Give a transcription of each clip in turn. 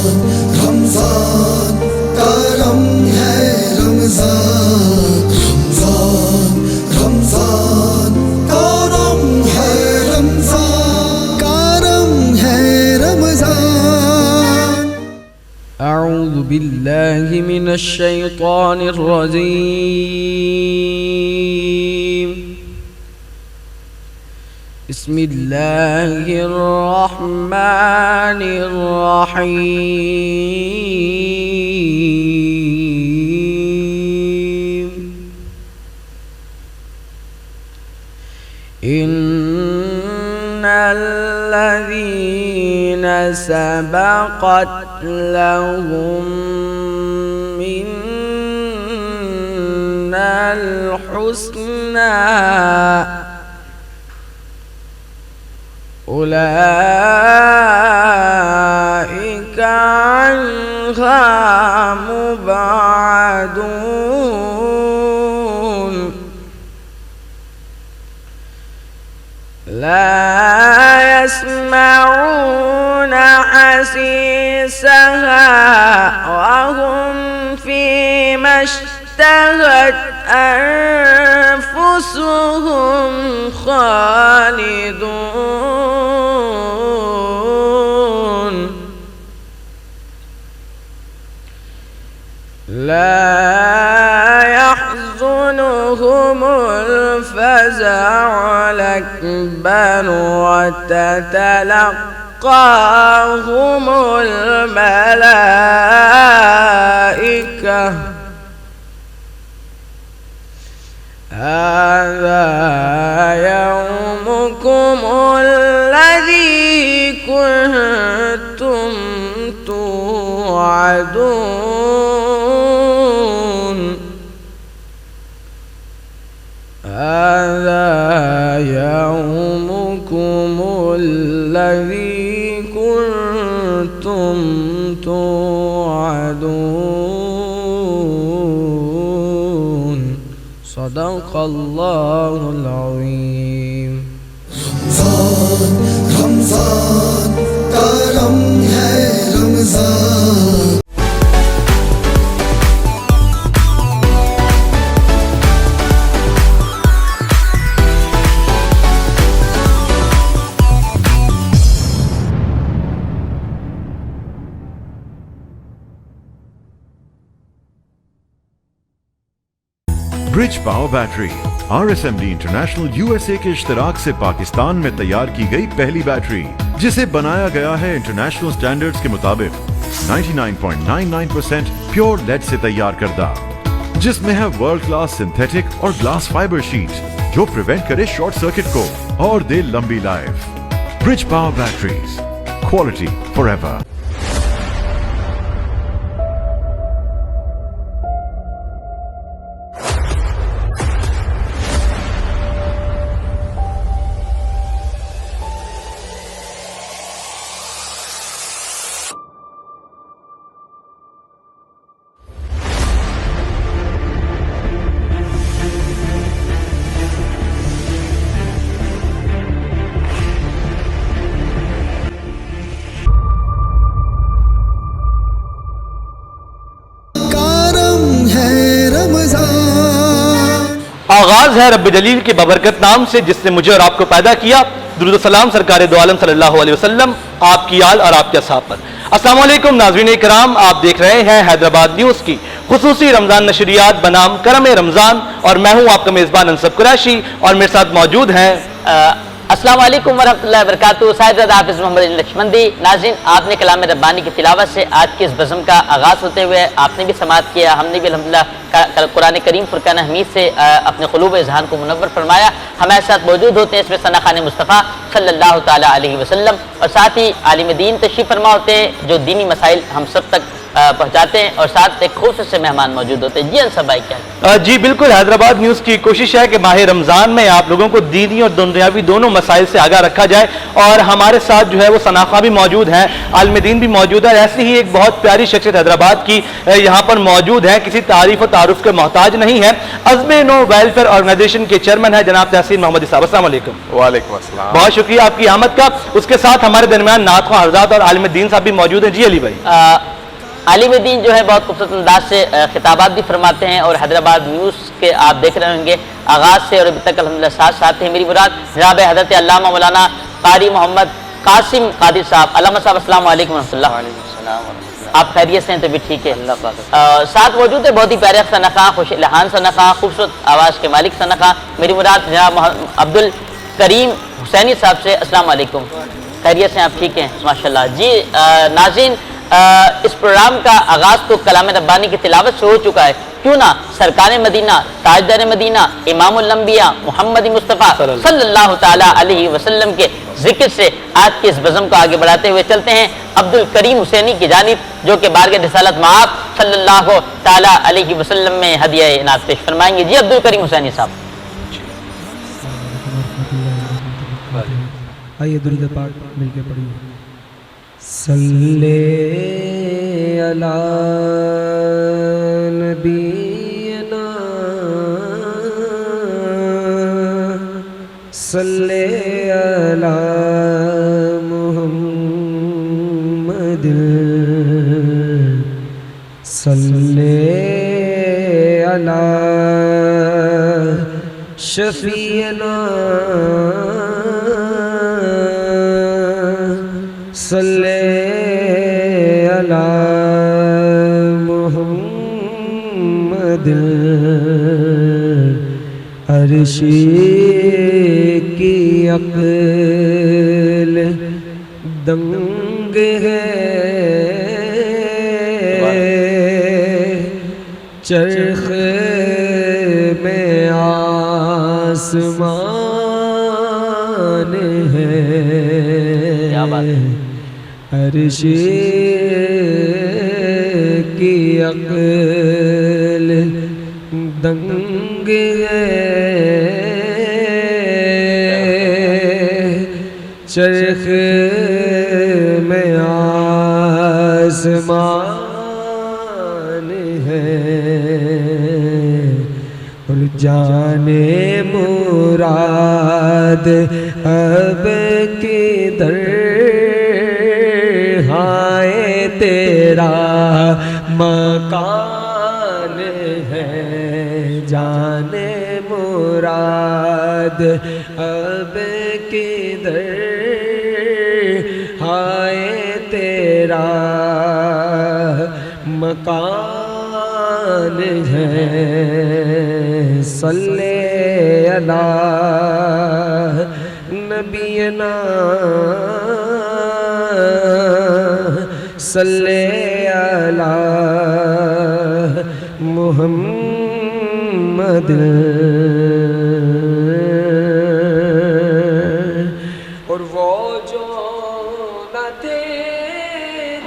رمضان کرم ہے رمضان، رمضان کرم ہے رمضان، کرم ہے رمضان۔ اعوذ باللہ من الشیطان الرجیم، بسم اللہ الرحمن الرحیم۔ ان الذین سبقت لهم منا الحسنى أولئك عنها مبعدون، لا يسمعون حسيسها وهم فيما اشتهت أنفسهم خالدون، لا يحزنهم الفزع الأكبر وتتلقاهم الملائكة هذا يومكم الذي كنتم توعدون، هذا يومكم الذي كنتم توعدون، صدق اللہ العظیم۔ رمضان رمضان کرم ہے Ramzan. Bridge Power Battery RSMD International USA کے اشتراک سے پاکستان میں تیار کی گئی پہلی بیٹری، جسے بنایا گیا ہے انٹرنیشنل سٹینڈرڈز کے مطابق 99.99% پیور لیڈ سے تیار کردہ، جس میں ہے ورلڈ کلاس سنتھیٹک اور گلاس فائبر شیٹ جو پریونٹ کرے شارٹ سرکٹ کو اور دے لمبی life. Bridge power batteries, quality for ever. آغاز ہے رب جلیل کے بابرکت نام سے جس نے مجھے اور آپ کو پیدا کیا۔ درود و سلام سرکار دو عالم صلی اللہ علیہ وسلم، آپ کی آل اور آپ کے اصحاب پر۔ السلام علیکم ناظرین کرام، آپ دیکھ رہے ہیں حیدرآباد نیوز کی خصوصی رمضان نشریات بنام کرم رمضان، اور میں ہوں آپ کا میزبان انصب قریشی، اور میرے ساتھ موجود ہیں السلام علیکم ورحمۃ اللہ وبرکاتہ، سید حافظ محمد لکشمندی۔ ناظرین، آپ نے کلام ربانی کی تلاوت سے آج کی اس بزم کا آغاز ہوتے ہوئے آپ نے بھی سماعت کیا، ہم نے بھی الحمدللہ قرآن کریم فرقان حمید سے اپنے قلوب اذہان کو منور فرمایا۔ ہمارے ساتھ موجود ہوتے ہیں اس میں ثنا خان مصطفیٰ صلی اللہ تعالیٰ علیہ وسلم، اور ساتھ ہی عالم دین تشریف فرما ہوتے ہیں جو دینی مسائل ہم سب تک پہنچاتے ہیں اور ساتھ ایک خوبصورت سے مہمان موجود ہوتے ہیں. جی انصر بھائی کیا؟ جی بالکل، حیدرآباد نیوز کی کوشش ہے کہ ماہ رمضان میں آپ لوگوں کو دینی اور دنیاوی دونوں مسائل سے آگاہ رکھا جائے، اور ہمارے ساتھ جو ہے وہ ثناء بھی موجود ہیں، عالم دین بھی موجود ہے. ایسی ہی ایک بہت پیاری شخصیت حیدرآباد کی یہاں پر موجود ہے، کسی تعریف و تعارف کے محتاج نہیں ہے. عزم نو ویلفیئر آرگنائزیشن کے چیئرمین ہے جناب تحسین محمدی صاحب. السلام علیکم. وعلیکم السلام. بہت شکریہ آپ کی آمد کا. اس کے ساتھ ہمارے درمیان نعت خواں حضرات اور عالم دین صاحب بھی موجود ہیں. جی علی بھائی. عالم دین جو ہے بہت خوبصورت انداز سے خطابات بھی فرماتے ہیں، اور حیدرآباد نیوز کے آپ دیکھ رہے ہوں گے آغاز سے اور ابھی تک الحمدللہ ساتھ ہیں. میری مراد جناب حضرت علامہ مولانا قاری محمد قاسم قادری صاحب. علامہ صاحب السلام علیکم ورحمۃ اللہ. آپ خیریت سے ہیں؟ تو بھی ٹھیک ہے. ساتھ موجود ہے بہت ہی پیارے ثناء، خوش الحان ثناء، خوبصورت آواز کے مالک ثناء. میری مراد جناب عبد الکریم حسینی صاحب سے. السلام علیکم. خیریت سے آپ ٹھیک ہیں؟ ماشاءاللہ. جی ناظرین، اس پروگرام کا آغاز تو کلام ربانی کی تلاوت سے ہو چکا ہے، کیوں نہ سرکار مدینہ، تاجدار مدینہ، امام الانبیاء محمد مصطفیٰ صلی اللہ تعالی علیہ وسلم کے ذکر سے آج کے اس بزم کو آگے بڑھاتے ہوئے چلتے ہیں عبد الکریم حسینی کی جانب، جو کہ بارگاہ رسالت مآب صلی اللہ تعالی علیہ وسلم میں ہدیہ نعت پیش فرمائیں گے. جی عبد الکریم حسینی صاحب. آئیے درود پاک مل کے پڑھیے. صلی علی نبینا صلی علی محمد صلی علی شفیعنا صلی علی محمد. عرشی کی عقل دنگ ہے، چرخ میں آسمان ہے. کیا بات ہے. عرش کی عقل دنگ ہے، چرخ میں آسمان ہے، اور جانے مراد اب کدھر ہائے تیرا مکان ہے. جانے مراد اب کدھر ہائے تیرا مکان ہے. صلی علی نبینا صلی علی محمد. اور وہ جو نہ تھے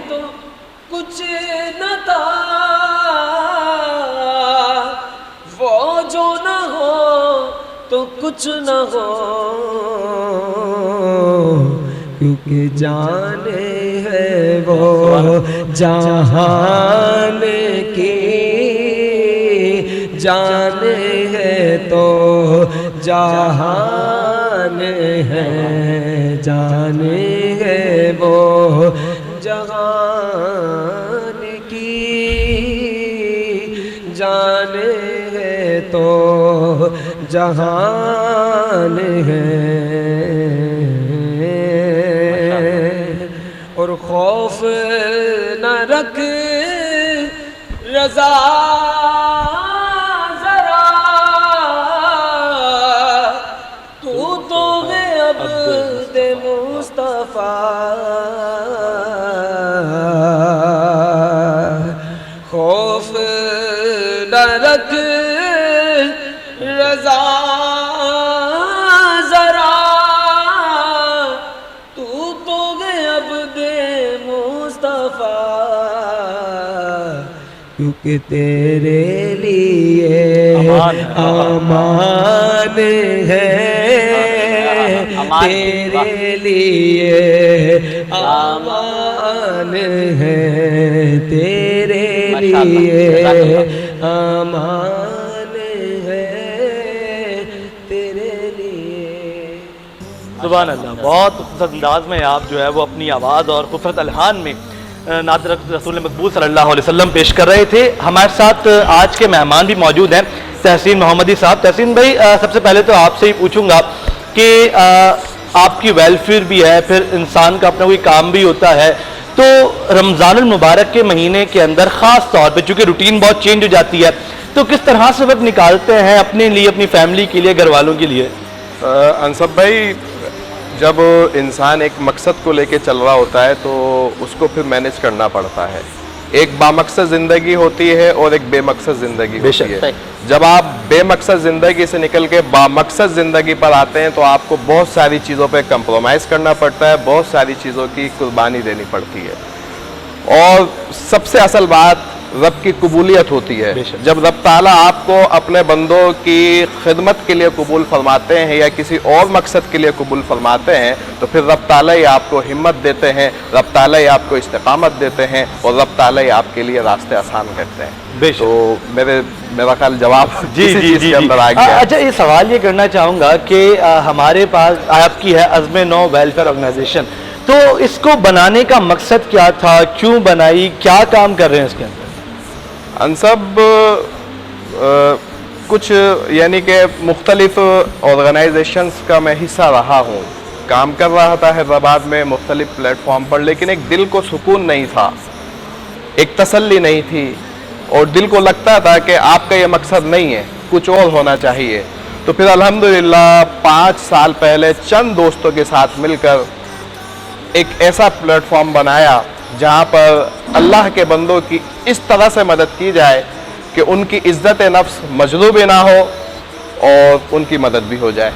تو کچھ نہ تھا، وہ جو نہ ہو تو کچھ نہ ہو، کیونکہ جانے ہے وہ جہان کی، جان ہے تو جہان ہے، جان ہے وہ جہان کی، جان ہے تو جہان ہے. اور خوف نہ رکھ رضا ذرا، تو ہے عبد مصطفیٰ. خوف نہ رکھ رضا ذرا، تو عبد مصطفیٰ. کیونکہ تیرے لیے امان ہے، تیرے لیے امان ہے، تیرے لیے امان ہے، تیرے لیے۔ سبحان اللہ، بہت خوبصورت انداز میں آپ جو ہے وہ اپنی آواز اور خوبصورت الحان میں نعت رسول مقبول صلی اللہ علیہ وسلم پیش کر رہے تھے۔ ہمارے ساتھ آج کے مہمان بھی موجود ہیں، تحسین محمدی صاحب۔ تحسین بھائی، سب سے پہلے تو آپ سے ہی پوچھوں گا کہ آپ کی ویلفیئر بھی ہے، پھر انسان کا اپنا کوئی کام بھی ہوتا ہے، تو رمضان المبارک کے مہینے کے اندر خاص طور پہ چونکہ روٹین بہت چینج ہو جاتی ہے، تو کس طرح سے وقت نکالتے ہیں اپنے لیے، اپنی فیملی کے لیے، گھر والوں کے لیے؟ انصب بھائی، جب انسان ایک مقصد کو لے کے چل رہا ہوتا ہے تو اس کو پھر مینیج کرنا پڑتا ہے۔ ایک بامقصد زندگی ہوتی ہے اور ایک بے مقصد زندگی ہوتی ہے۔ جب آپ بے مقصد زندگی سے نکل کے بامقصد زندگی پر آتے ہیں تو آپ کو بہت ساری چیزوں پہ کمپرومائز کرنا پڑتا ہے، بہت ساری چیزوں کی قربانی دینی پڑتی ہے، اور سب سے اصل بات رب کی قبولیت ہوتی ہے۔ جب رب تعالیٰ آپ کو اپنے بندوں کی خدمت کے لیے قبول فرماتے ہیں یا کسی اور مقصد کے لیے قبول فرماتے ہیں تو پھر رب تعالیٰ ہی آپ کو ہمت دیتے ہیں، رب تعالیٰ ہی آپ کو استقامت دیتے ہیں، اور رب تعالیٰ ہی آپ کے لیے راستے آسان کرتے ہیں۔ تو میرا خیال جواب اسی چیز کے اندر آ گیا۔ اچھا، یہ سوال یہ کرنا چاہوں گا کہ ہمارے پاس آپ کی ہے عزم نو ویلفیئر آرگنائزیشن، تو اس کو بنانے کا مقصد کیا تھا، کیوں بنائی، کیا کام کر رہے ہیں اس کے اندر؟ انصب کچھ یعنی کہ مختلف آرگنائزیشنز کا میں حصہ رہا ہوں، کام کر رہا تھا حیدرآباد میں مختلف پلیٹ فارم پر، لیکن ایک دل کو سکون نہیں تھا، ایک تسلی نہیں تھی، اور دل کو لگتا تھا کہ آپ کا یہ مقصد نہیں ہے، کچھ اور ہونا چاہیے۔ تو پھر الحمدللہ 5 سال پہلے چند دوستوں کے ساتھ مل کر ایک ایسا پلیٹ فارم بنایا جہاں پر اللہ کے بندوں کی اس طرح سے مدد کی جائے کہ ان کی عزت نفس مجروح نہ ہو اور ان کی مدد بھی ہو جائے۔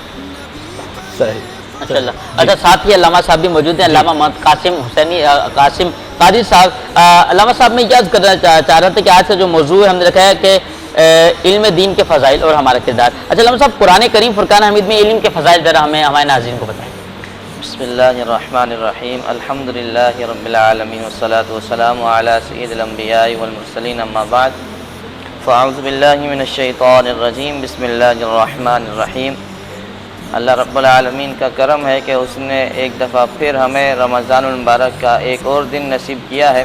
صحیح۔ اچھا، ساتھ ہی علامہ صاحب بھی موجود ہیں، علامہ محمد قاسم قادری صاحب۔ علامہ صاحب، میں یاد کرنا چاہ رہا تھا کہ آج کا جو موضوع ہے ہم نے رکھا ہے کہ علم دین کے فضائل اور ہمارا کردار۔ اچھا علامہ صاحب، قرآن کریم فرقان حمید میں علم کے فضائل ذرا ہمیں ہمارے ناظرین کو بتائیں۔ بسم اللہ الرحمن الرحیم، الحمدللہ رب العالمین والصلاة والسلام علی سید الانبیاء والمرسلین، اما بعد، فاعوذ باللہ من الشیطان الرجیم، بسم اللہ الرحمن الرحیم۔ اللہ رب العالمین کا کرم ہے کہ اس نے ایک دفعہ پھر ہمیں رمضان المبارک کا ایک اور دن نصیب کیا ہے،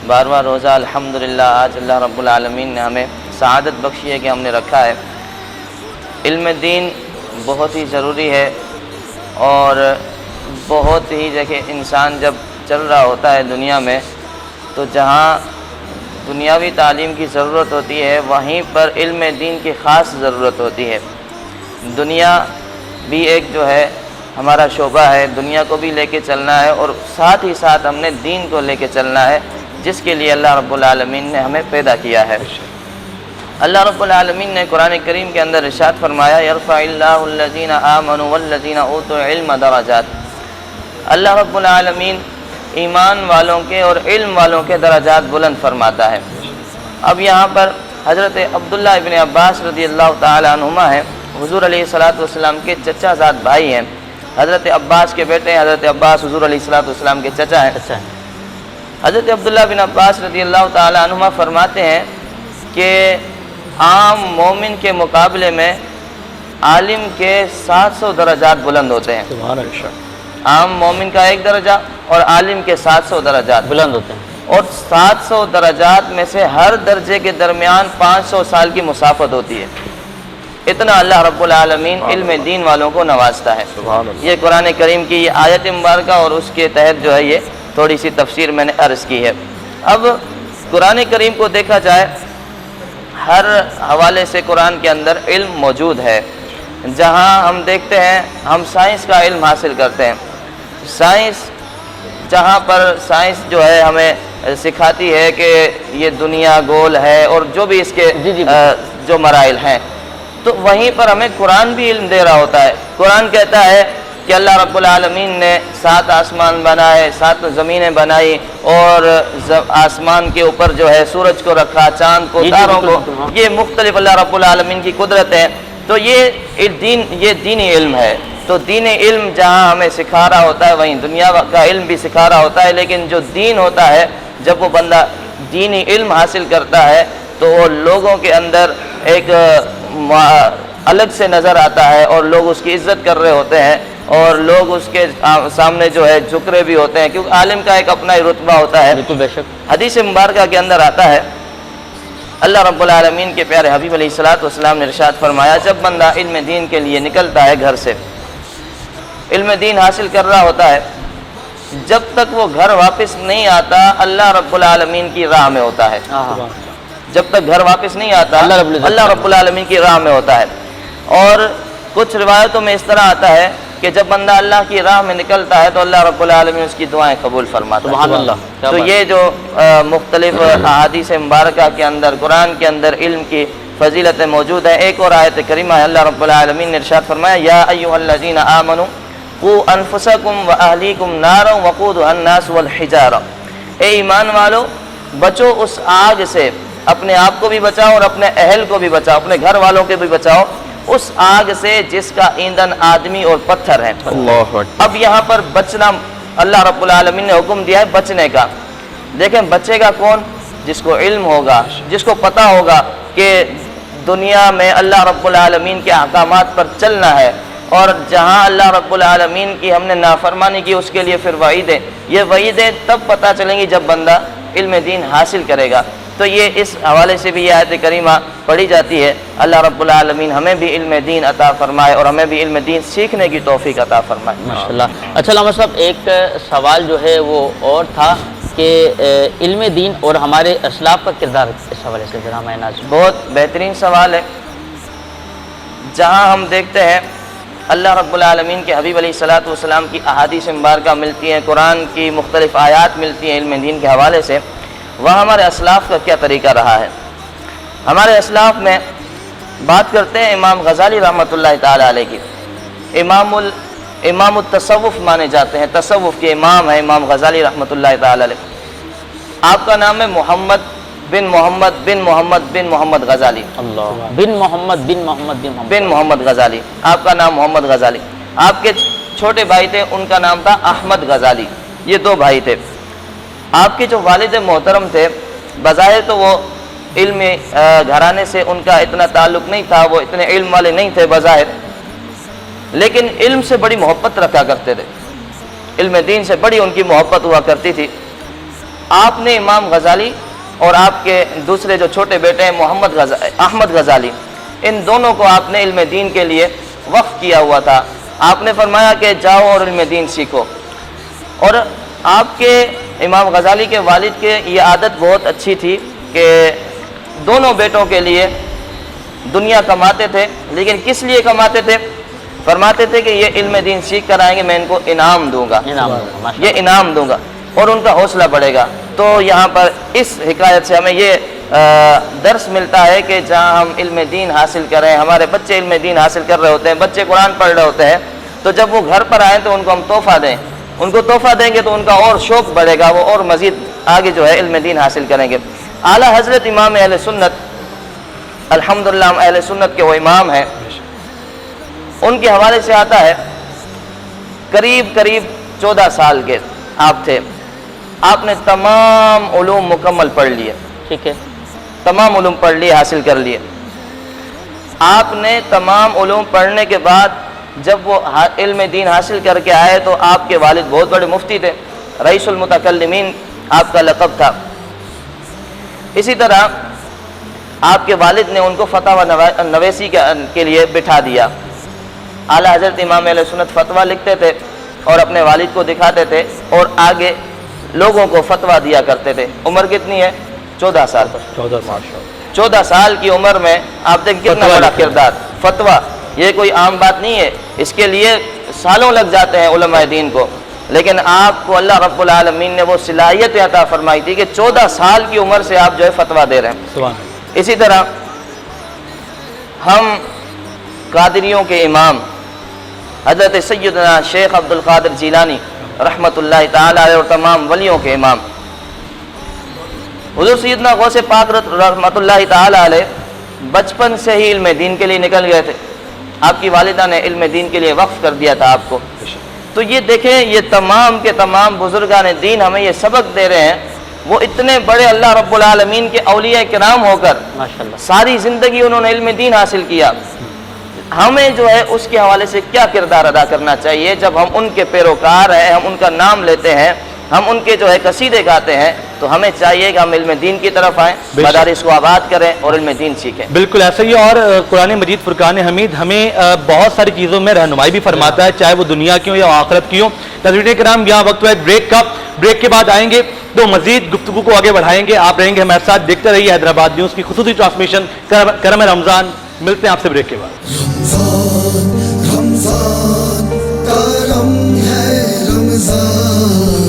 12واں روزہ الحمدللہ آج اللہ رب العالمین نے ہمیں سعادت بخشی ہے کہ ہم نے رکھا ہے۔ علم دین بہت ہی ضروری ہے، اور بہت ہی جگہ انسان جب چل رہا ہوتا ہے دنیا میں تو جہاں دنیاوی تعلیم کی ضرورت ہوتی ہے وہیں پر علم دین کی خاص ضرورت ہوتی ہے۔ دنیا بھی ایک جو ہے ہمارا شعبہ ہے، دنیا کو بھی لے کے چلنا ہے اور ساتھ ہی ساتھ ہم نے دین کو لے کے چلنا ہے، جس کے لیے اللہ رب العالمین نے ہمیں پیدا کیا ہے۔ اللہ رب العالمین نے قرآن کریم کے اندر ارشاد فرمایا، یرفع اللہ الذین آمنوا والذین اوتوا العلم درجات۔ اللہ رب العالمین ایمان والوں کے اور علم والوں کے درجات بلند فرماتا ہے۔ اب یہاں پر حضرت عبداللہ ابن عباس رضی اللہ تعالی عنہما ہیں، حضور علیہ السلام کے چچا زاد بھائی ہیں، حضرت عباس کے بیٹے ہیں، حضرت عباس حضور علیہ السلام کے چچا ہیں۔ حضرت عبداللہ بن عباس رضی اللہ تعالی عنہما فرماتے ہیں کہ عام مومن کے مقابلے میں عالم کے 700 درجات بلند ہوتے ہیں۔ سبحان اللہ۔ عام مومن کا 1 درجہ اور عالم کے 700 درجات بلند ہوتے ہیں، اور 700 درجات میں سے ہر درجے کے درمیان 500 سال کی مسافت ہوتی ہے۔ اتنا اللہ رب العالمین علم دین والوں کو نوازتا ہے۔ یہ قرآن کریم کی یہ آیت مبارکہ اور اس کے تحت جو ہے یہ تھوڑی سی تفسیر میں نے عرض کی ہے۔ اب قرآن کریم کو دیکھا جائے، ہر حوالے سے قرآن کے اندر علم موجود ہے۔ جہاں ہم دیکھتے ہیں، ہم سائنس کا علم حاصل کرتے ہیں، سائنس جہاں پر سائنس جو ہے ہمیں سکھاتی ہے کہ یہ دنیا گول ہے اور جو بھی اس کے جو مراحل ہیں، تو وہیں پر ہمیں قرآن بھی علم دے رہا ہوتا ہے۔ قرآن کہتا ہے کہ اللہ رب العالمین نے 7 آسمان بنائے، 7 زمینیں بنائی، اور آسمان کے اوپر جو ہے سورج کو رکھا، چاند کو، تاروں کو، یہ مختلف اللہ رب العالمین کی قدرت ہے. تو یہ دینی علم ہے. تو دینی علم جہاں ہمیں سکھا رہا ہوتا ہے وہیں دنیا کا علم بھی سکھا رہا ہوتا ہے. لیکن جو دین ہوتا ہے، جب وہ بندہ دینی علم حاصل کرتا ہے تو وہ لوگوں کے اندر ایک الگ سے نظر آتا ہے، اور لوگ اس کی عزت کر رہے ہوتے ہیں، اور لوگ اس کے سامنے جو ہے جھک رہے بھی ہوتے ہیں، کیونکہ عالم کا ایک اپنا ہی رتبہ ہوتا ہے. بالکل بے شک. حدیث مبارکہ کے اندر آتا ہے، اللہ رب العالمین کے پیارے حبیب علیہ الصلوۃ والسلام نے ارشاد فرمایا، جب بندہ علم دین کے لیے نکلتا ہے گھر سے، علم دین حاصل کر رہا ہوتا ہے، جب تک وہ گھر واپس نہیں آتا اللہ رب العالمین کی راہ میں ہوتا ہے. جب تک گھر واپس نہیں آتا اللہ رب العالمین کی راہ میں ہوتا ہے. اور کچھ روایتوں میں اس طرح آتا ہے کہ جب بندہ اللہ کی راہ میں نکلتا ہے تو اللہ رب العالمین اس کی دعائیں قبول فرماتا ہے. سبحان اللہ. تو یہ جو مختلف احادیث مبارکہ کے اندر، قرآن کے اندر علم کی فضیلتیں موجود ہیں. ایک اور آیت کریمہ ہے، اللہ رب العالمین نے ارشاد فرمایا، یا ایھا الذین آمنوا قوا انفسکم واہلیکم نارا وقودھا الناس والحجارہ. اے ایمان والو، بچو اس آگ سے، اپنے آپ کو بھی بچاؤ اور اپنے اہل کو بھی بچاؤ، اپنے گھر والوں کے بھی بچاؤ، اس آگ سے جس کا ایندھن آدمی اور پتھر ہے. اب یہاں پر بچنا اللہ رب العالمین نے حکم دیا ہے بچنے کا. دیکھیں بچے گا کون؟ جس کو علم ہوگا، جس کو پتہ ہوگا کہ دنیا میں اللہ رب العالمین کے احکامات پر چلنا ہے، اور جہاں اللہ رب العالمین کی ہم نے نافرمانی کی اس کے لیے پھر وعیدیں. یہ وعیدیں تب پتہ چلیں گی جب بندہ علم دین حاصل کرے گا. تو یہ اس حوالے سے بھی یہ آیت کریمہ پڑھی جاتی ہے. اللہ رب العالمین ہمیں بھی علم دین عطا فرمائے اور ہمیں بھی علم دین سیکھنے کی توفیق عطا فرمائے. ماشاءاللہ. اچھا علامہ صاحب، ایک سوال جو ہے وہ اور تھا کہ علم دین اور ہمارے اسلاف کا کردار اس حوالے سے ذرا ہمیں ناظرین. بہت بہترین سوال ہے. جہاں ہم دیکھتے ہیں اللہ رب العالمین کے حبیب علیہ الصلوۃ والسلام کی احادیث مبارکہ ملتی ہیں، قرآن کی مختلف آیات ملتی ہیں علم دین کے حوالے سے، وہاں ہمارے اسلاف کا کیا طریقہ رہا ہے. ہمارے اسلاف میں بات کرتے ہیں امام غزالی رحمۃ اللہ تعالی علیہ کی. امام التصوف مانے جاتے ہیں، تصوف کے امام ہیں امام غزالی رحمۃ اللہ تعالی علیہ. آپ کا نام ہے محمد بن محمد بن محمد بن محمد غزالی. اللہ. بن محمد بن محمد بن محمد بن محمد غزالی. آپ کا نام محمد غزالی. آپ کے چھوٹے بھائی تھے، ان کا نام تھا احمد غزالی. یہ 2 بھائی تھے. آپ کے جو والد محترم تھے، بظاہر تو وہ علمی گھرانے سے ان کا اتنا تعلق نہیں تھا، وہ اتنے علم والے نہیں تھے بظاہر، لیکن علم سے بڑی محبت رکھا کرتے تھے. علم دین سے بڑی ان کی محبت ہوا کرتی تھی. آپ نے امام غزالی اور آپ کے دوسرے جو چھوٹے بیٹے ہیں احمد غزالی، ان دونوں کو آپ نے علم دین کے لیے وقف کیا ہوا تھا. آپ نے فرمایا کہ جاؤ اور علم دین سیکھو. اور آپ کے امام غزالی کے والد کے یہ عادت بہت اچھی تھی کہ دونوں بیٹوں کے لیے دنیا کماتے تھے. لیکن کس لیے کماتے تھے؟ فرماتے تھے کہ یہ علم دین سیکھ کر آئیں گے، میں ان کو انعام دوں گا، یہ انعام دوں گا، اور ان کا حوصلہ بڑھے گا. تو یہاں پر اس حکایت سے ہمیں یہ درس ملتا ہے کہ جہاں ہم علم دین حاصل کر رہے ہیں، ہمارے بچے علم دین حاصل کر رہے ہوتے ہیں، بچے قرآن پڑھ رہے ہوتے ہیں، تو جب وہ گھر پر آئیں تو ان کو ہم تحفہ دیں. ان کو تحفہ دیں گے تو ان کا اور شوق بڑھے گا، وہ اور مزید آگے جو ہے علم دین حاصل کریں گے. اعلیٰ حضرت امام اہل سنت، الحمدللہ ہم اہل سنت کے وہ امام ہیں، ان کے حوالے سے آتا ہے قریب 14 سال کے آپ تھے. آپ نے تمام علوم مکمل پڑھ لیے. ٹھیک ہے. تمام علوم پڑھ لیے، حاصل کر لیے. آپ نے تمام علوم پڑھنے کے بعد جب وہ علم دین حاصل کر کے آئے تو آپ کے والد بہت بڑے مفتی تھے، رئیس المتکلمین آپ کا لقب تھا. اسی طرح آپ کے والد نے ان کو فتویٰ نویسی کے لیے بٹھا دیا. اعلیٰ حضرت امام اہل سنت فتویٰ لکھتے تھے اور اپنے والد کو دکھاتے تھے اور آگے لوگوں کو فتویٰ دیا کرتے تھے. عمر کتنی ہے؟ 14 سال. 14 سال کی عمر میں آپ دیکھ کتنا بڑا کردار. فتویٰ یہ کوئی عام بات نہیں ہے، اس کے لیے سالوں لگ جاتے ہیں علماء دین کو، لیکن آپ کو اللہ رب العالمین نے وہ صلاحیت عطا فرمائی تھی کہ 14 سال کی عمر سے آپ جو ہے فتویٰ دے رہے ہیں. اسی طرح ہم قادریوں کے امام حضرت سیدنا شیخ عبد القادر جیلانی رحمۃ اللہ تعالی علیہ اور تمام ولیوں کے امام حضور سیدنا غوث پاک رحمۃ اللہ تعالی علیہ بچپن سے ہی علم دین کے لیے نکل گئے تھے. آپ کی والدہ نے علم دین کے لیے وقف کر دیا تھا آپ کو. تو یہ دیکھیں یہ تمام کے تمام بزرگان دین ہمیں یہ سبق دے رہے ہیں. وہ اتنے بڑے اللہ رب العالمین کے اولیاء کرام ہو کر ماشاءاللہ ساری زندگی انہوں نے علم دین حاصل کیا. ہمیں جو ہے اس کے حوالے سے کیا کردار ادا کرنا چاہیے جب ہم ان کے پیروکار ہیں, ہم ان کا نام لیتے ہیں, ہم ان کے جو ہے قصیدے گاتے ہیں, تو ہمیں چاہیے کہ ہم علم دین کی طرف آئیں, مدارس کو آباد کریں اور علم دین سیکھیں. بالکل ایسا ہی. اور قرآن مجید فرقان حمید ہمیں بہت ساری چیزوں میں رہنمائی بھی فرماتا ہے, چاہے وہ دنیا کی ہو یا آخرت کی ہو. ناظرین کرام یہاں وقت ہے بریک کا. بریک کے بعد آئیں گے تو مزید گفتگو کو آگے بڑھائیں گے. آپ رہیں گے ہمارے ساتھ, دیکھتے رہیے حیدرآباد نیوز کی خصوصی ٹرانسمیشن کرم رمضان. ملتے ہیں آپ سے بریک کے بعد. رمضان کرم ہے رمضان.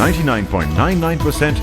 99.99%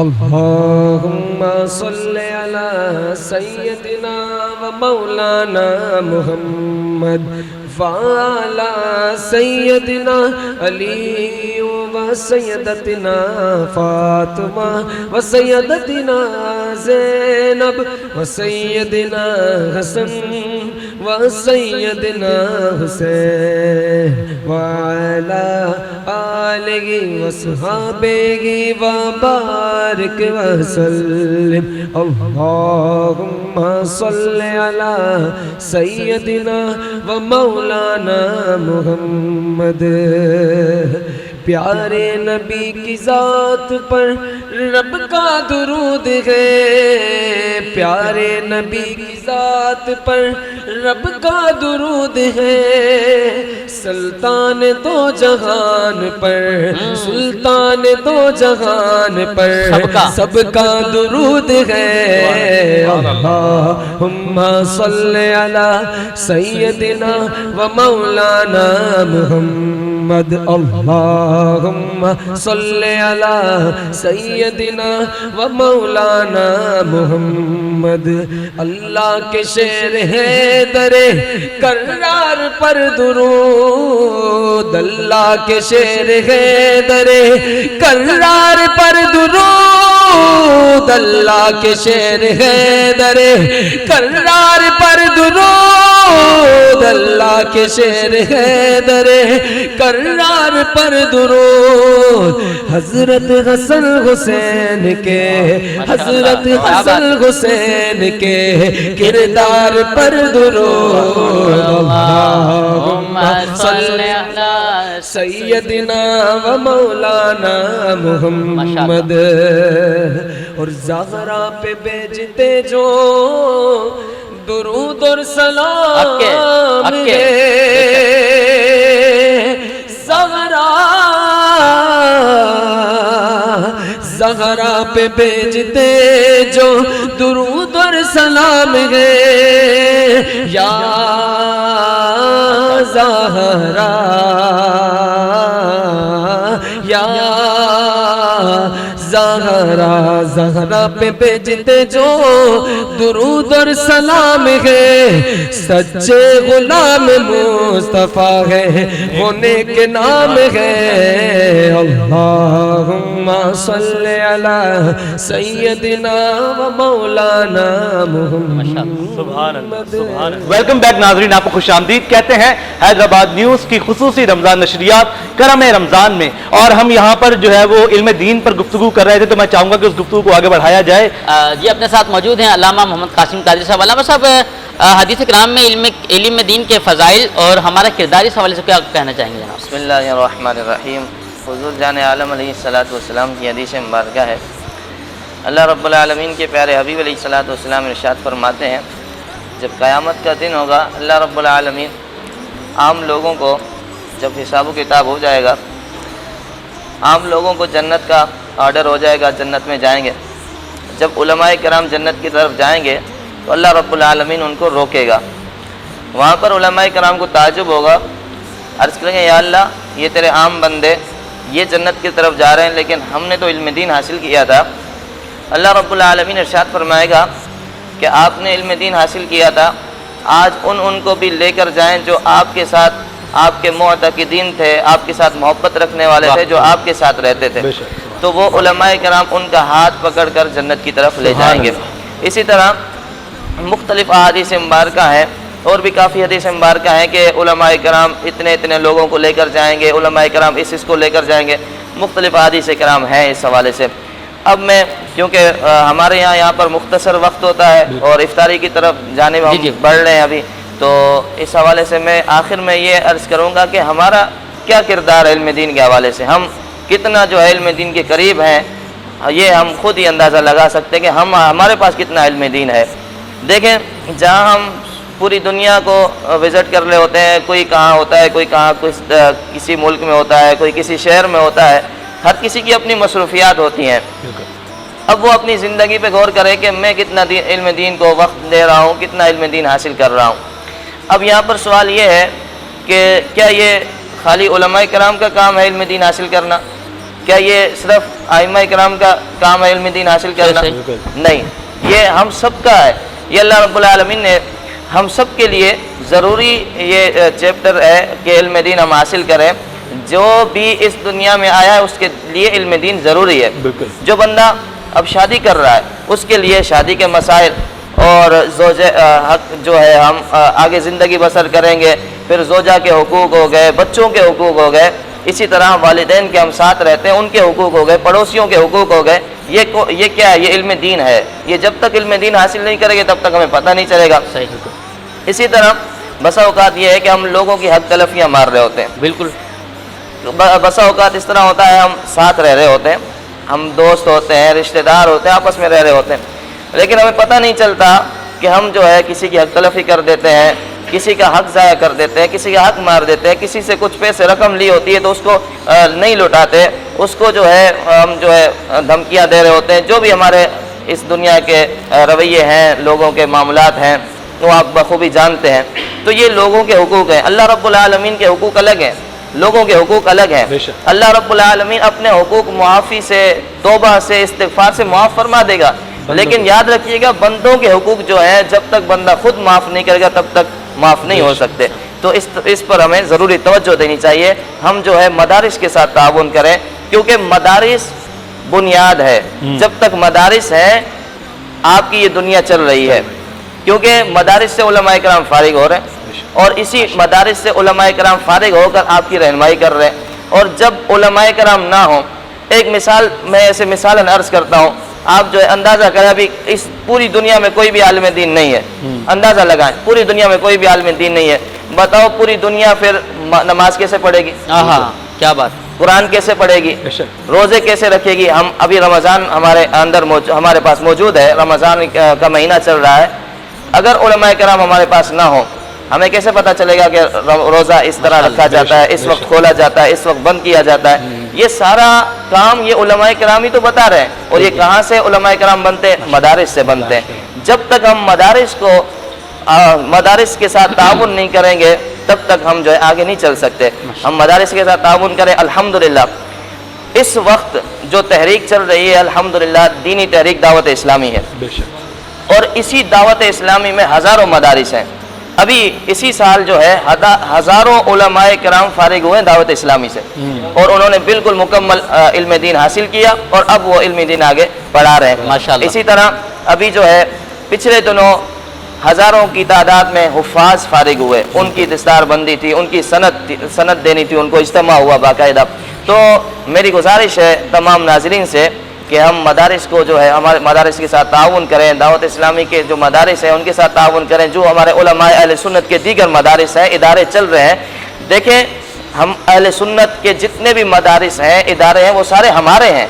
اللهم صل على سيدنا ومولانا محمد وعلى سيدنا علي وسيدتنا فاطمة وسيدتنا زينب وسيدنا حسن وسيدنا حسين وعلى آله وصحبه وبارك وسلم. اللهم صل على سيدنا ومولانا محمد. پیارے نبی کی ذات پر رب کا درود ہے, پیارے نبی کی ذات پر رب کا درود ہے. سلطان دو جہان پر, سلطان دو جہان پر سب کا درود ہے. اللہم صلی علی سیدنا و مولانا محمد. اللہم صلی علی سیدنا و مولانا محمد. اللہ کے شیر حیدر کرار پر درود, اللہ کے شیر حیدر کرار پر درود, اللہ کے شیر حیدر کرار پر درود, اللہ کے شیر حیدر کرار پر درود. حضرت حسن حسین کے, حضرت حسن حسین کے کردار پر درود. اللہم صلی علی سیدنا و مولانا محمد. اور زہرا پہ بیجتے جو درود اور سلام ہے, زہرا پہ بھیجتے جو درود اور سلام ہے. یا زہرا, یا زہرا زہرا پہ بھیجتے جو درود اور سلام ہے، سچے غلام مصطفیٰ ہے، ہونے کے نام ہے۔ اللہم صلی علی سیدنا و مولانا محمد۔ ویلکم بیک ناظرین، آپ کو خوش آمدید کہتے ہیں حیدرآباد نیوز کی خصوصی رمضان نشریات کرم رمضان میں، اور ہم یہاں پر جو ہے وہ علم دین پر گفتگو کر رہے تھے، تو میں چاہوں گا کہ اس گفتگو کو آگے بڑھایا جائے۔ جی اپنے ساتھ موجود ہیں علامہ محمد قاسم قادری صاحب۔ علامہ صاحب، حدیث کرام میں علم دین کے فضائل اور ہمارا کردار اس حوالے سے کیا کہنا چاہیں گے جناب؟ بسم اللہ الرحمن الرحیم۔ حضور جان عالم علیہ السلام کی حدیث مبارکہ ہے، اللہ رب العالمین کے پیارے حبیب علیہ السلام ارشاد فرماتے ہیں، جب قیامت کا دن ہوگا اللہ رب العالمین عام لوگوں کو، جب حساب و کتاب ہو جائے گا، عام لوگوں کو جنت کا آرڈر ہو جائے گا، جنت میں جائیں گے۔ جب علماء کرام جنت کی طرف جائیں گے تو اللہ رب العالمین ان کو روکے گا۔ وہاں پر علماء کرام کو تعجب ہوگا، عرض کریں گے یا اللہ یہ تیرے عام بندے یہ جنت کی طرف جا رہے ہیں، لیکن ہم نے تو علم دین حاصل کیا تھا۔ اللہ رب العالمین ارشاد فرمائے گا کہ آپ نے علم دین حاصل کیا تھا، آج ان کو بھی لے کر جائیں جو آپ کے ساتھ، آپ کے معتقدین تھے، آپ کے ساتھ محبت رکھنے والے تھے، جو آپ کے ساتھ رہتے تھے، تو وہ علماء کرام ان کا ہاتھ پکڑ کر جنت کی طرف لے جائیں گے۔ اسی طرح مختلف احادیث مبارکہ ہیں، اور بھی کافی حدیث مبارکہ ہیں کہ علماء کرام اتنے لوگوں کو لے کر جائیں گے، علماء کرام اس کو لے کر جائیں گے، مختلف احادیث کرام ہیں اس حوالے سے۔ اب میں کیونکہ ہمارے یہاں پر مختصر وقت ہوتا ہے اور افطاری کی طرف جانب ہم بڑھ رہے ہیں ابھی، تو اس حوالے سے میں آخر میں یہ عرض کروں گا کہ ہمارا کیا کردار ہے علم دین کے حوالے سے، ہم کتنا جو ہے علم دین کے قریب ہیں، یہ ہم خود ہی اندازہ لگا سکتے ہیں کہ ہمارے پاس کتنا علم دین ہے۔ دیکھیں جہاں ہم پوری دنیا کو وزٹ کر رہے ہوتے ہیں، کوئی کہاں ہوتا ہے، کوئی کہاں کسی ملک میں ہوتا ہے، کوئی کسی شہر میں ہوتا ہے، ہر کسی کی اپنی مصروفیات ہوتی ہیں۔ اب وہ اپنی زندگی پہ غور کرے کہ میں کتنا علم دین کو وقت دے رہا ہوں، کتنا علم دین حاصل کر رہا ہوں۔ اب یہاں پر سوال یہ ہے کہ کیا یہ خالی علماء کرام کا کام ہے علم دین حاصل کرنا؟ کیا یہ صرف ائمہ کرام کا کام ہے علم دین حاصل کرنا؟ نہیں، یہ ہم سب کا ہے۔ یہ اللہ رب العالمین نے ہم سب کے لیے ضروری یہ چیپٹر ہے کہ علم دین ہم حاصل کریں۔ جو بھی اس دنیا میں آیا ہے اس کے لیے علم دین ضروری ہے۔ جو بندہ اب شادی کر رہا ہے اس کے لیے شادی کے مسائل اور زوجہ حق جو ہے ہم آگے زندگی بسر کریں گے، پھر زوجہ کے حقوق ہو گئے، بچوں کے حقوق ہو گئے، اسی طرح والدین کے ہم ساتھ رہتے ہیں ان کے حقوق ہو گئے، پڑوسیوں کے حقوق ہو گئے۔ یہ کیا ہے؟ یہ علم دین ہے۔ یہ جب تک علم دین حاصل نہیں کریں گے تب تک ہمیں پتہ نہیں چلے گا۔ اسی طرح بسا اوقات یہ ہے کہ ہم لوگوں کی حق تلفیاں مار رہے ہوتے ہیں۔ بالکل، بسا اوقات اس طرح ہوتا ہے ہم ساتھ رہ رہے ہوتے ہیں، ہم دوست ہوتے ہیں، رشتہ دار ہوتے ہیں، آپس میں رہ رہے ہوتے ہیں، لیکن ہمیں پتہ نہیں چلتا کہ ہم جو ہے کسی کی حق تلفی کر دیتے ہیں، کسی کا حق ضائع کر دیتے ہیں، کسی کا حق مار دیتے ہیں، کسی سے کچھ پیسے رقم لی ہوتی ہے تو اس کو نہیں لوٹاتے، اس کو جو ہے ہم جو ہے دھمکیاں دے رہے ہوتے ہیں۔ جو بھی ہمارے اس دنیا کے رویے ہیں، لوگوں کے معاملات ہیں، وہ آپ بخوبی جانتے ہیں۔ تو یہ لوگوں کے حقوق ہیں، اللہ رب العالمین کے حقوق الگ ہیں، لوگوں کے حقوق الگ ہیں۔ اللہ رب العالمین اپنے حقوق معافی سے، توبہ سے، استغفار سے معاف فرما دے گا، لیکن یاد رکھیے گا بندوں کے حقوق جو ہیں جب تک بندہ خود معاف نہیں کرے گا تب تک معاف نہیں ہو سکتے۔ تو اس پر ہمیں ضروری توجہ دینی چاہیے۔ ہم جو ہے مدارس کے ساتھ تعاون کریں، کیونکہ مدارس بنیاد ہے۔ جب تک مدارس ہیں آپ کی یہ دنیا چل رہی ہے، کیونکہ مدارس سے علماء کرام فارغ ہو رہے ہیں اور اسی مدارس سے علماء کرام فارغ ہو کر آپ کی رہنمائی کر رہے ہیں۔ اور جب علماء کرام نہ ہوں، ایک مثال میں ایسے مثالاً عرض کرتا ہوں، آپ جو ہے اندازہ کریں ابھی اس پوری دنیا میں کوئی بھی عالم دین نہیں ہے، اندازہ لگائیں پوری دنیا میں کوئی بھی عالم دین نہیں ہے، بتاؤ پوری دنیا پھر نماز کیسے پڑھے گی؟ کیا بات! قرآن کیسے پڑھے گی؟ روزے کیسے رکھے گی؟ ہم ابھی رمضان ہمارے پاس موجود ہے، رمضان کا مہینہ چل رہا ہے، اگر علماء کرام ہمارے پاس نہ ہوں ہمیں کیسے پتہ چلے گا کہ روزہ اس طرح رکھا جاتا ہے، اس وقت کھولا جاتا ہے، اس وقت بند کیا جاتا ہے؟ یہ سارا کام یہ علماء کرام ہی تو بتا رہے ہیں۔ اور یہ کہاں سے علماء کرام بنتے ہیں؟ مدارس سے بنتے ہیں۔ جب تک ہم مدارس کے ساتھ تعاون نہیں کریں گے تب تک ہم جو ہے آگے نہیں چل سکتے۔ ہم مدارس کے ساتھ تعاون کریں۔ الحمدللہ اس وقت جو تحریک چل رہی ہے الحمدللہ دینی تحریک دعوت اسلامی ہے، اور اسی دعوت اسلامی میں ہزاروں مدارس ہیں. ابھی اسی سال جو ہے ہزاروں علماء کرام فارغ ہوئے دعوت اسلامی سے، اور انہوں نے بالکل مکمل علم دین حاصل کیا، اور اب وہ علم دین آگے پڑھا رہے ہیں ماشاءاللہ. اسی طرح ابھی جو ہے پچھلے دنوں ہزاروں کی تعداد میں حفاظ فارغ ہوئے، ان کی دستار بندی تھی، ان کی سند دینی تھی، ان کو اجتماع ہوا باقاعدہ. تو میری گزارش ہے تمام ناظرین سے کہ ہم مدارس کو جو ہے ہمارے مدارس کے ساتھ تعاون کریں، دعوت اسلامی کے جو مدارس ہیں ان کے ساتھ تعاون کریں، جو ہمارے علماء اہل سنت کے دیگر مدارس ہیں، ادارے چل رہے ہیں. دیکھیں ہم اہل سنت کے جتنے بھی مدارس ہیں، ادارے ہیں، وہ سارے ہمارے ہیں.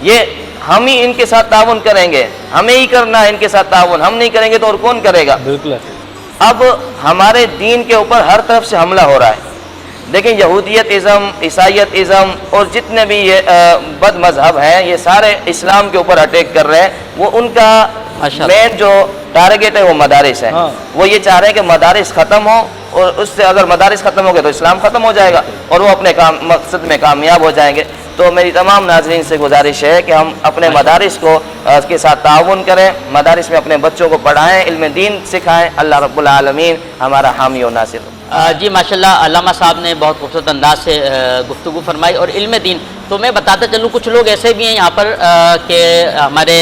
یہ ہم ہی ان کے ساتھ تعاون کریں گے، ہمیں ہی کرنا ہے ان کے ساتھ تعاون. ہم نہیں کریں گے تو اور کون کرے گا؟ بالکل. اب ہمارے دین کے اوپر ہر طرف سے حملہ ہو رہا ہے. دیکھیں یہودیت ازم، عیسائیت ازم اور جتنے بھی یہ بد مذہب ہیں، یہ سارے اسلام کے اوپر اٹیک کر رہے ہیں. وہ ان کا مین جو ٹارگیٹ ہے وہ مدارس ہے. وہ یہ چاہ رہے ہیں کہ مدارس ختم ہو، اور اس سے اگر مدارس ختم ہو گئے تو اسلام ختم ہو جائے گا، اور وہ اپنے مقصد میں کامیاب ہو جائیں گے. تو میری تمام ناظرین سے گزارش ہے کہ ہم اپنے مدارس کو کے ساتھ تعاون کریں، مدارس میں اپنے بچوں کو پڑھائیں، علم دین سکھائیں. اللہ رب العالمین ہمارا حامی و ناصر. جی ماشاءاللہ علامہ صاحب نے بہت خوبصورت انداز سے گفتگو فرمائی. اور علم دین تو میں بتاتا چلوں کچھ لوگ ایسے بھی ہیں یہاں پر کہ ہمارے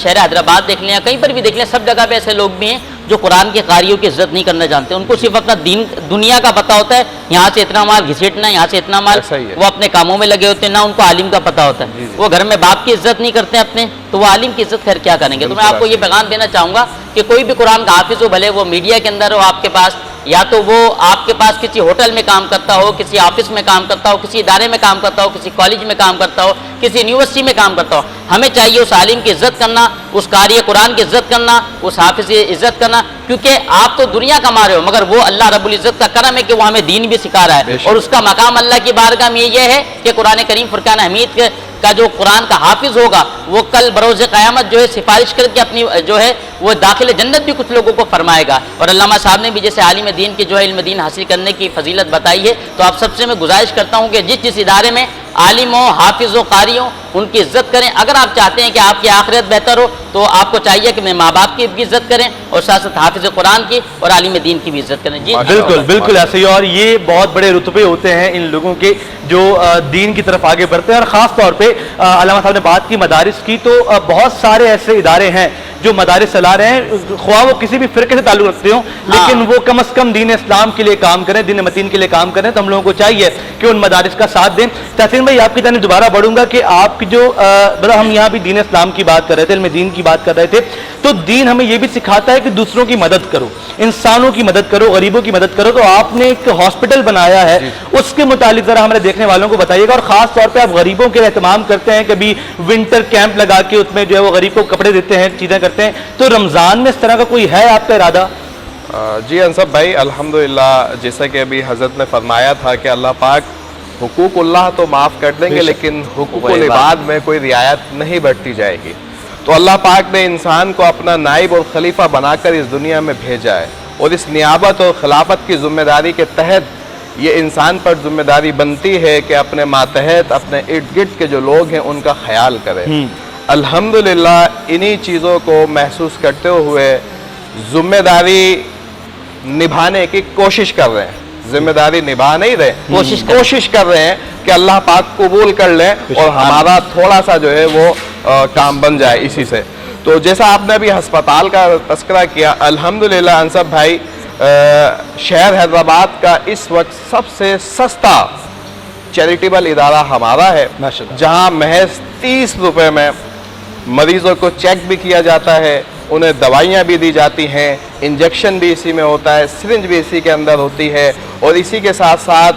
شہر حیدرآباد دیکھ لیں، کہیں پر بھی دیکھ لیں، سب جگہ پہ ایسے لوگ بھی ہیں جو قرآن کے قاریوں کی عزت نہیں کرنا جانتے. ان کو صرف اپنا دین دنیا کا پتہ ہوتا ہے، یہاں سے اتنا مال گھسیٹنا، یہاں سے اتنا مال. وہ اپنے کاموں میں لگے ہوتے ہیں، نہ ان کو عالم کا پتہ ہوتا ہے. وہ گھر میں باپ کی عزت نہیں کرتے اپنے، تو وہ عالم کی عزت خیر کیا کریں گے. تو میں آپ کو یہ پیغام دینا چاہوں گا کہ کوئی بھی قرآن کا حافظ ہو، بھلے وہ میڈیا کے اندر ہو آپ کے پاس، یا تو وہ آپ کے پاس کسی ہوٹل میں کام کرتا ہو، کسی آفس میں کام کرتا ہو، کسی ادارے میں کام کرتا ہو، کسی کالج میں کام کرتا ہو، کسی یونیورسٹی میں کام کرتا ہو، ہمیں چاہیے اس عالم کی عزت کرنا، اس قاری قرآن کی عزت کرنا، اس حافظ کی عزت کرنا. کیونکہ آپ تو دنیا کما رہے ہو، مگر وہ اللہ رب العزت کا کرم ہے کہ وہ ہمیں دین بھی سکھا رہا ہے. اور اس کا مقام اللہ کی بارگاہ میں یہ ہے کہ قرآن کریم فرقان حمید کا جو قرآن کا حافظ ہوگا وہ کل بروز قیامت جو ہے سفارش کر کے اپنی جو ہے وہ داخل جنت بھی کچھ لوگوں کو فرمائے گا. اور علامہ صاحب نے بھی جیسے عالم دین کی جو ہے علم دین حاصل کرنے کی فضیلت بتائی ہے، تو آپ سب سے میں گزارش کرتا ہوں کہ جس ادارے میں عالم ہو، حافظ ہو، قاری ہو، ان کی عزت کریں. اگر آپ چاہتے ہیں کہ آپ کی آخرت بہتر ہو تو آپ کو چاہیے کہ اپنے ماں باپ کی بھی عزت کریں، اور ساتھ ساتھ حافظ قرآن کی اور عالم دین کی بھی عزت کریں. جی بالکل بالکل ایسے ہی. اور یہ بہت بڑے رتبے ہوتے ہیں ان لوگوں کے جو دین کی طرف آگے بڑھتے ہیں. اور خاص طور پہ علامہ صاحب نے بات کی مدارس کی، تو بہت سارے ایسے ادارے ہیں جو مدارس چلا رہے ہیں، خواہ وہ کسی بھی فرقے سے تعلق رکھتے ہوں، لیکن وہ کم از کم دین اسلام کے لیے کام کریں، دین متین کے لیے کام کریں. تو ہم لوگوں کو چاہیے کہ ان مدارس کا ساتھ دیں. تحسین بھائی آپ کی جانب دوبارہ بڑھوں گا کہ آپ کی جو ہم یہاں بھی دین اسلام کی بات کر رہے تھے، علم دین کی بات کر رہے تھے، تو دین ہمیں یہ بھی سکھاتا ہے کہ دوسروں کی مدد کرو، انسانوں کی مدد کرو، غریبوں کی مدد کرو. تو آپ نے ایک ہاسپٹل بنایا ہے، اس کے متعلق ذرا ہمارے دیکھنے والوں کو بتائیے گا. اور خاص طور پہ آپ غریبوں کے اہتمام کرتے ہیں، کبھی ونٹر کیمپ لگا کے اس میں جو ہے وہ غریب کو کپڑے دیتے ہیں، چیزیں کرتے ہیں. تو رمضان میں اس طرح کا کوئی ہے آپ کا ارادہ؟ جی انصب بھائی الحمدللہ، جیسا کہ ابھی حضرت نے فرمایا تھا کہ اللہ پاک حقوق اللہ تو معاف کر دیں گے، لیکن حقوق العباد میں کوئی رعایت نہیں برتی جائے گی. تو اللہ پاک نے انسان کو اپنا نائب اور خلیفہ بنا کر اس دنیا میں بھیجا ہے، اور اس نیابت اور خلافت کی ذمہ داری کے تحت یہ انسان پر ذمہ داری بنتی ہے کہ اپنے ماتحت، اپنے ارد گرد کے جو لوگ ہیں ان کا خیال کرے. الحمدللہ انہی چیزوں کو محسوس کرتے ہوئے ذمہ داری نبھانے کی کوشش کر رہے ہیں. ذمہ داری نبھا نہیں رہے، کوشش کر رہے ہیں کہ اللہ پاک قبول کر لیں اور ہمارا تھوڑا سا جو ہے وہ کام بن جائے اسی سے. تو جیسا آپ نے ابھی ہسپتال کا تذکرہ کیا، الحمدللہ انصب بھائی شہر حیدرآباد کا اس وقت سب سے سستا چیریٹیبل ادارہ ہمارا ہے، جہاں محض 30 روپے میں مریضوں کو چیک بھی کیا جاتا ہے، انہیں دوائیاں بھی دی جاتی ہیں، انجیکشن بھی اسی میں ہوتا ہے، سرنج بھی اسی کے اندر ہوتی ہے. اور اسی کے ساتھ ساتھ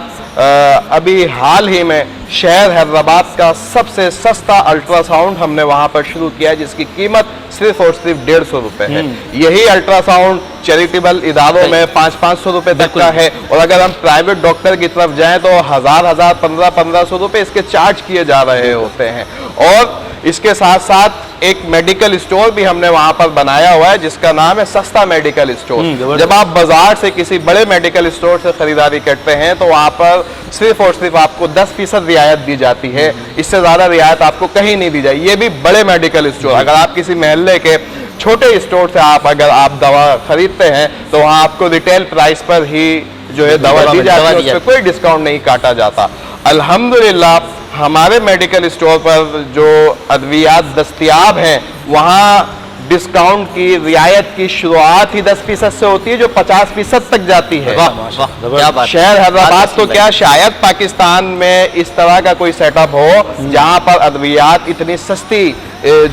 ابھی حال ہی میں شہر حیدرآباد کا سب سے سستا الٹرا ساؤنڈ ہم نے وہاں پر شروع کیا ہے، جس کی قیمت صرف اور صرف 150 روپے ہے. یہی الٹرا ساؤنڈ چیریٹیبل اداروں میں 500 روپے تک کا ہے، اور اگر ہم پرائیویٹ ڈاکٹر کی طرف جائیں تو 1500 روپے اس کے چارج کیے جا رہے ہوتے ہیں. اور اس کے ساتھ ساتھ ایک میڈیکل اسٹور بھی ہم نے وہاں پر بنایا ہوا ہے جس کا نام ہے سستا میڈیکل اسٹور. جب آپ بازار سے کسی بڑے میڈیکل اسٹور سے خریداری کرتے ہیں تو وہاں پر صرف اور صرف آپ کو 10% رعایت دی جاتی ہے, اس سے زیادہ رعایت آپ کو کہیں نہیں دی جائے. یہ بھی بڑے میڈیکل اسٹور, اگر آپ کسی محلے کے چھوٹے اسٹور سے اگر آپ دوا خریدتے ہیں تو وہاں آپ کو ریٹیل پرائس پر ہی جو ہے دوا دی جاتی ہے, اس پہ کوئی ڈسکاؤنٹ نہیں کاٹا جاتا. الحمدللہ ہمارے میڈیکل اسٹور پر جو ادویات دستیاب ہیں وہاں ڈسکاؤنٹ کی رعایت کی شروعات ہی 10% سے ہوتی ہے جو 50% تک جاتی ہے. شہر حیدرآباد تو کیا شاید پاکستان میں اس طرح کا کوئی سیٹ اپ ہو جہاں پر ادویات اتنی سستی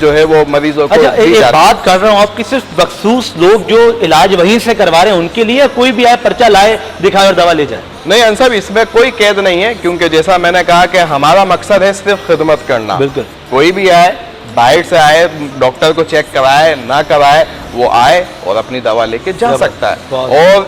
جو ہے وہ مریضوں کو. ایک بات کر رہا ہوں آپ کی, صرف مخصوص لوگ جو علاج وہیں سے کروا رہے ہیں ان کے لیے, کوئی بھی آئے پرچہ لائے دکھائے اور دوا لے جائے؟ نہیں انصر, اس میں کوئی قید نہیں ہے کیونکہ جیسا میں نے کہا کہ ہمارا مقصد ہے صرف خدمت کرنا. بالکل, کوئی بھی آئے, باہر سے آئے, ڈاکٹر کو چیک کرائے نہ کرائے, وہ آئے اور اپنی دوا لے کے جا سکتا ہے. اور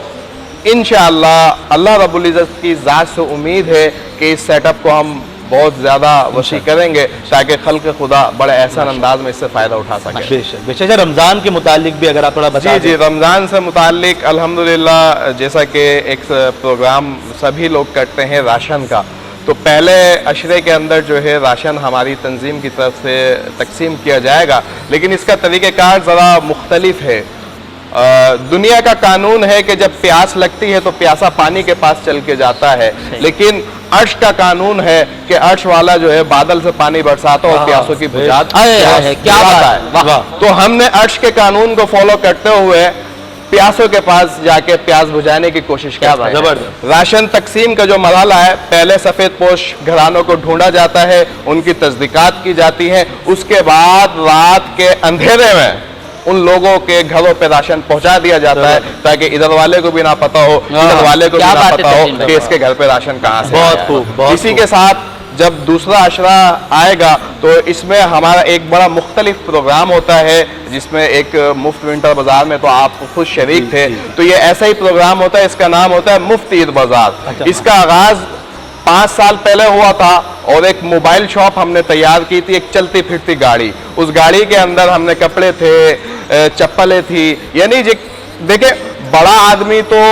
انشاءاللہ اللہ رب العزت کی ذات سے امید ہے کہ اس سیٹ اپ کو ہم بہت زیادہ وسیع کریں گے تاکہ خلق خدا بڑے احسن انداز میں اس سے فائدہ اٹھا سکے. بے شک. رمضان کے متعلق بھی اگر آپ تھوڑا بتا دیں. جی, رمضان سے متعلق الحمدللہ جیسا کہ ایک پروگرام سبھی لوگ کرتے ہیں راشن کا, تو پہلے عشرے کے اندر جو ہے راشن ہماری تنظیم کی طرف سے تقسیم کیا جائے گا, لیکن اس کا طریقہ کار ذرا مختلف ہے. دنیا کا قانون ہے کہ جب پیاس لگتی ہے تو پیاسا پانی کے پاس چل کے جاتا ہے, لیکن عرش کا قانون ہے کہ عرش والا جو ہے بادل سے پانی برساتا اور پیاسوں کی بجھاتا ہے. تو ہم نے عرش کے قانون کو فالو کرتے ہوئے پیاسوں کے پاس جا کے پیاس بجھانے کی کوشش کرتے ہیں. راشن تقسیم کا جو مرحلہ ہے, پہلے سفید پوش گھرانوں کو ڈھونڈا جاتا ہے, ان کی تصدیقات کی جاتی ہیں, اس کے بعد رات کے اندھیرے میں ان لوگوں کے گھروں پہ راشن پہنچا دیا جاتا ہے تاکہ ادھر والے کو بھی نہ پتا ہو, ادھر والے کو بھی نہ پتا ہو کہ اس کے گھر پہ راشن کہاں سے ہے. اسی کے ساتھ جب دوسرا عشرہ آئے گا تو اس میں ہمارا ایک بڑا مختلف پروگرام ہوتا ہے جس میں ایک مفت ونٹر بازار میں تو آپ خود شریک تھے, تو یہ ایسا ہی پروگرام ہوتا ہے, اس کا نام ہوتا ہے مفت عید بازار. اس کا آغاز 5 سال پہلے ہوا تھا اور ایک موبائل شاپ ہم نے تیار کی تھی, ایک چلتی پھرتی گاڑی. اس گاڑی کے اندر ہم نے کپڑے تھے, چپلیں تھی, یعنی دیکھیں بڑا آدمی تو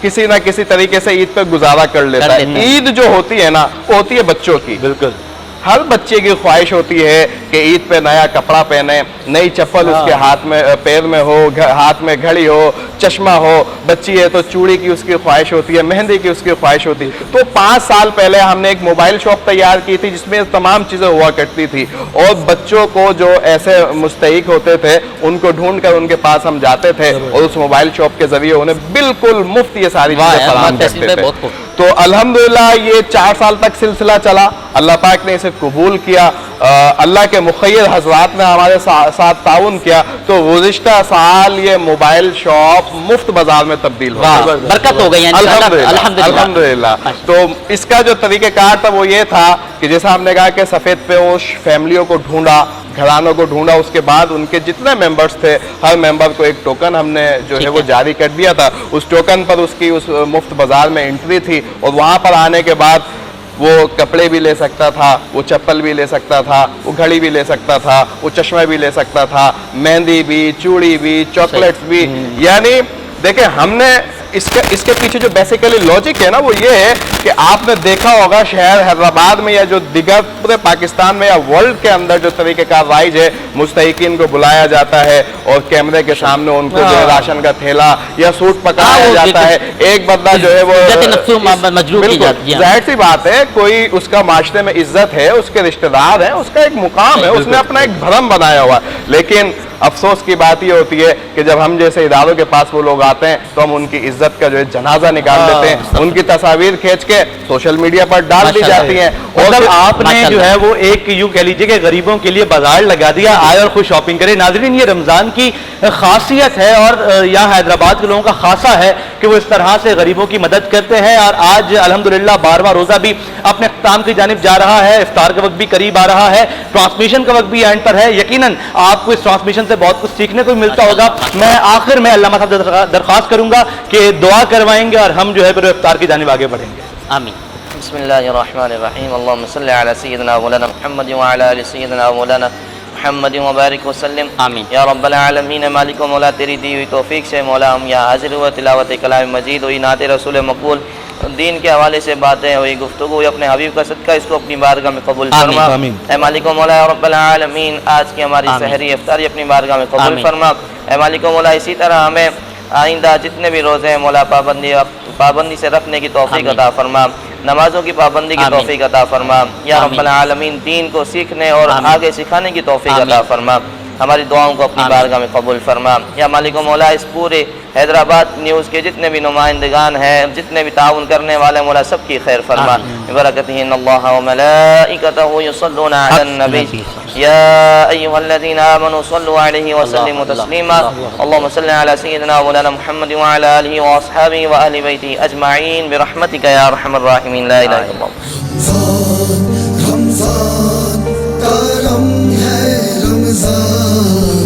کسی نہ کسی طریقے سے عید پہ گزارا کر لیتا ہے. عید جو ہوتی ہے نا وہ ہوتی ہے بچوں کی. بالکل, ہر بچے کی خواہش ہوتی ہے کہ عید پہ نیا کپڑا پہنے, نئی چپل اس کے ہاتھ میں پیر میں ہو, ہاتھ میں گھڑی ہو, چشمہ ہو. بچی ہے تو چوڑی کی اس کی خواہش ہوتی ہے, مہندی کی اس کی خواہش ہوتی ہے. تو 5 سال پہلے ہم نے ایک موبائل شاپ تیار کی تھی جس میں تمام چیزیں ہوا کرتی تھی, اور بچوں کو جو ایسے مستحق ہوتے تھے ان کو ڈھونڈ کر ان کے پاس ہم جاتے تھے اور اس موبائل شاپ کے ذریعے انہیں بالکل مفت یہ ساری چیزیں فراہم کرتے تھے. تو الحمدللہ یہ 4 سال تک سلسلہ چلا, اللہ پاک نے اسے قبول کیا. اللہ کے مخیر حضرات نے ہمارے ساتھ تعاون کیا تو گزشتہ سال یہ موبائل شاپ مفت بازار میں تبدیل ہو گئی. برکت ہو گئی الحمدللہ. تو اس کا جو طریقہ کار تھا وہ یہ تھا کہ جیسا ہم نے کہا کہ سفید پوش فیملیوں کو ڈھونڈا, گھرانوں کو ڈھونڈا, اس کے بعد ان کے جتنے ممبرز تھے ہر ممبر کو ایک ٹوکن ہم نے جو ہے وہ جاری کر دیا تھا. اس ٹوکن پر اس کی اس مفت بازار میں انٹری تھی اور وہاں پر آنے کے بعد وہ کپڑے بھی لے سکتا تھا, وہ چپل بھی لے سکتا تھا, وہ گھڑی بھی لے سکتا تھا, وہ چشمہ بھی لے سکتا تھا, مہندی بھی, چوڑی بھی, چاکلیٹس بھی. یعنی دیکھیں ہم نے اس کے پیچھے جو بیسیکلی لاجک ہے نا وہ یہ ہے کہ آپ نے دیکھا ہوگا شہر حیدرآباد میں یا جو دیگر پورے پاکستان میں یا ورلڈ کے اندر جو طریقہ کار رائج ہے, مستحقین کو بلایا جاتا ہے اور کیمرے کے سامنے ان کو جو ہے راشن کا تھیلا یا سوٹ پکڑایا جاتا ہے. ایک بندہ جو ہے وہ ظاہر سی بات ہے کوئی اس کا معاشرے میں عزت ہے, اس کے رشتہ دار ہیں, اس کا ایک مقام ہے, اس نے اپنا ایک بھرم بنایا ہوا. لیکن افسوس کی بات یہ ہوتی ہے کہ جب ہم جیسے اداروں کے پاس وہ لوگ آتے ہیں تو ہم ان کی عزت کا جو ہے جنازہ نکال دیتے ہیں, ان کی تصاویر کھینچ کے سوشل میڈیا پر ڈال دی جاتی ہیں. اور آپ نے جو ہے وہ ایک یوں کہہ لیجیے کہ غریبوں کے لیے بازار لگا دیا, آئے اور خوش شاپنگ کرے. ناظرین یہ رمضان کی خاصیت ہے اور یہاں حیدرآباد کے لوگوں کا خاصہ ہے کہ وہ اس طرح سے غریبوں کی مدد کرتے ہیں. اور آج الحمدللہ 12واں روزہ بھی اپنے اختتام کی جانب جا رہا ہے, افطار کا وقت بھی قریب آ رہا ہے, ٹرانسمیشن کا وقت بھی اینڈ پر ہے. یقیناً آپ کو اس ٹرانسمیشن سے بہت کچھ سیکھنے کو ملتا ہوگا. میں آخر میں علامہ صاحب سے درخواست کروں گا کہ دعا کروائیں گے اور ہم جو ہے پھر افطار کی جانب آگے بڑھیں گے. آمین. بسم اللہ الرحمن الرحیم. اللہم صلی علی سیدنا مولانا محمد وعلی آل سیدنا مولانا محمد وبارک وسلم آمین۔ یا رب العالمین مالک و مولا تیری دی ہوئی توفیق سے مولا ہم یہاں حاضر ہوئے، تلاوت کلام مجید ہوئی، نعت رسول مقبول، دین کے حوالے سے باتیں ہوئی، گفتگو ہوئی، اپنے حبیب کا صدقہ اس کو اپنی بارگاہ میں قبول فرما۔ اے مالک و مولا رب العالمین آج کی ہماری سحری افطاری اپنی بارگاہ میں قبول فرما۔ اے مالک و مولا اسی طرح ہمیں آئندہ جتنے بھی روزے ہیں مولا پابندی سے رکھنے کی توفیق عطا فرما، نمازوں کی پابندی کی توفیق عطا فرما یا رب العالمین، دین کو سیکھنے اور آگے سکھانے کی توفیق عطا فرما، ہماری دعاؤں کو اپنی بارگاہ میں قبول فرما یا مالک و مولا اس پورے حیدرآباد نیوز کے جتنے بھی نمائندگان ہیں، جتنے بھی تعاون کرنے والے مولا سب کی خیر فرما برکتہ ان اللہ وملائکتہ یصلون علی النبی یا ایھا الذین آمنوا صلوا علیہ وسلموا تسلیما اللهم صل علی سیدنا مولانا محمد وعلی آلہ واصحابہ واہل بیتہ اجمعین برحمتک یا ارحم الراحمین لا الہ الا اللہ۔ رمضان کرم ہے رمضان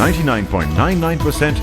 99.99%